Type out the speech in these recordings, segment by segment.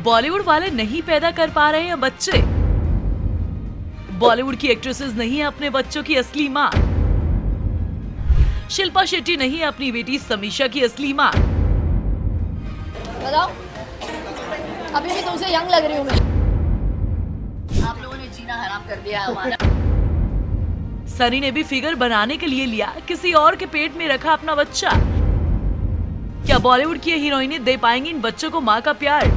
बॉलीवुड वाले नहीं पैदा कर पा रहे हैं बच्चे। बॉलीवुड की एक्ट्रेसेस नहीं है अपने बच्चों की असली माँ। शिल्पा शेट्टी नहीं है अपनी बेटी समीक्षा की असली माँ। बताओ, अभी भी तुमसे यंग लग रही हूँ मैं। आप लोगों ने जीना हराम कर दिया हमारा। सनी ने भी फिगर बनाने के लिए लिया किसी और के पेट में रखा अपना बच्चा। क्या बॉलीवुड की हीरोइनें दे पाएंगी इन बच्चों को माँ का प्यार?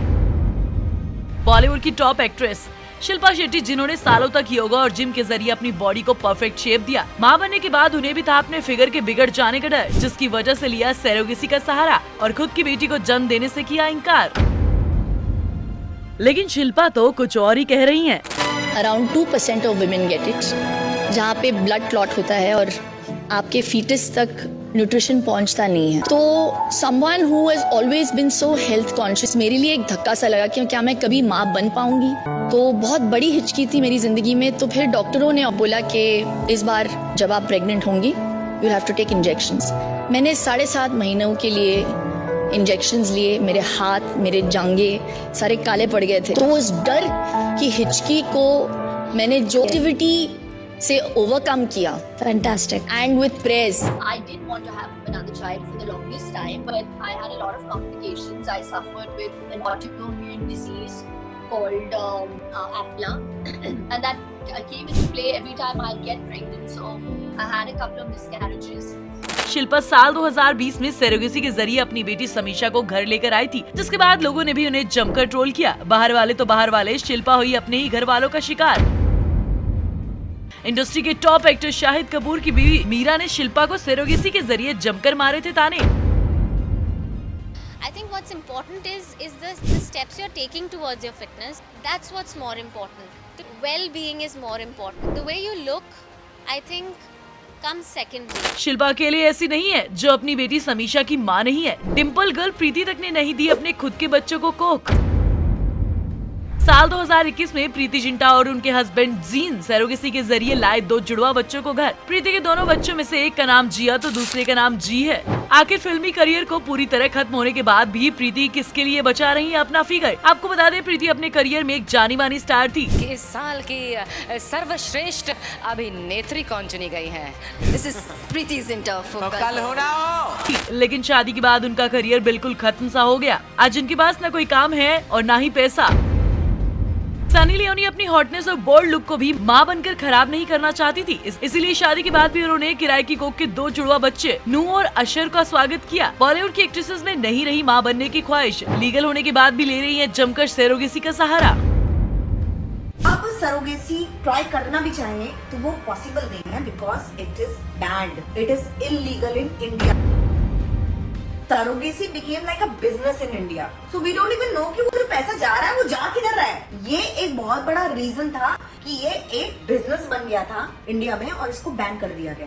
बॉलीवुड की टॉप एक्ट्रेस शिल्पा शेट्टी, जिन्होंने सालों तक योगा और जिम के जरिए अपनी बॉडी को परफेक्ट शेप दिया, मां बनने के बाद उन्हें भी था अपने फिगर के बिगड़ जाने का डर, जिसकी वजह से लिया सरोगेसी का सहारा और खुद की बेटी को जन्म देने से किया इनकार। लेकिन शिल्पा तो कुछ और ही कह रही हैं। Around 2% of women get it, जहाँ पे ब्लड क्लॉट होता है और आपके फीटस तक न्यूट्रिशन पहुंचता नहीं है। तो someone who has always been so health conscious, मेरे लिए एक धक्का सा लगा कि क्या मैं कभी माँ बन पाऊंगी। तो बहुत बड़ी हिचकी थी मेरी जिंदगी में। तो फिर डॉक्टरों ने बोला कि इस बार जब आप प्रेग्नेंट होंगी you have to take injections. मैंने 7.5 महीनों के लिए इंजेक्शंस लिए। मेरे हाथ, मेरे जांघे सारे काले पड़ गए थे। तो उस डर की हिचकी को मैंने जो एक्टिविटी से ओवरकम किया, fantastic, and with prayers. I didn't want to have another child for the longest time, but I had a lot of complications. I suffered with an autoimmune disease called APLA, and that came into play every time I get pregnant. So I had a couple of miscarriages. Shilpa साल 2020 में surrogacy के जरिए अपनी बेटी समीक्षा को घर लेकर आई थी, जिसके बाद लोगों ने भी उन्हें जमकर ट्रोल किया। बाहर वाले तो बाहर वाले, शिल्पा हुई अपने ही घर वालों का शिकार। इंडस्ट्री के टॉप एक्टर शाहिद कपूर की बीवी मीरा ने शिल्पा को सरोगेसी के जरिए जमकर मारे थे ताने। I think what's important is the steps you're taking towards your fitness. That's what's more important. The well-being is more important. The way you look, I think, comes secondary. Shilpa अकेले ऐसी नहीं है जो अपनी बेटी समीक्षा की मां नहीं है। डिम्पल गर्ल प्रीति तक ने नहीं दी अपने खुद के बच्चों को कोख। साल 2021 में प्रीति जिंटा और उनके हस्बैंड जीन सरोगेसी के जरिए लाए 2 जुड़वा बच्चों को घर। प्रीति के दोनों बच्चों में से एक का नाम जिया तो दूसरे का नाम जी है। आखिर फिल्मी करियर को पूरी तरह खत्म होने के बाद भी प्रीति किसके लिए बचा रही है अपना फिगर? आपको बता दें, प्रीति अपने करियर में एक जानी मानी स्टार थी। इस साल की सर्वश्रेष्ठ अभिनेत्री कौन चुनी गई है? This is Preity Zinta. कल होना हो। लेकिन शादी के बाद उनका करियर बिल्कुल खत्म सा हो गया। आज उनके पास न कोई काम है और ना ही पैसा। सनी लियोनी अपनी हॉटनेस और बोल्ड लुक को भी मां बनकर खराब नहीं करना चाहती थी, इसीलिए शादी के बाद भी उन्होंने किराए की कोख के 2 जुड़वा बच्चे नू और अशर का स्वागत किया। बॉलीवुड की एक्ट्रेसेस में नहीं रही मां बनने की ख्वाहिश, लीगल होने के बाद भी ले रही है जमकर सरोगेसी का सहारा। अब सरोगेसी ट्राई करना भी चाहे तो वो पॉसिबल नहीं है, because it is band, it is illegal in India. Surrogacy became like a business in India. So we don't even know कि वो जो पैसा जा रहा है वो जा किधर रहा है। ये एक बहुत बड़ा रीजन था कि ये एक बिजनेस बन गया था इंडिया में और इसको बैन कर दिया गया।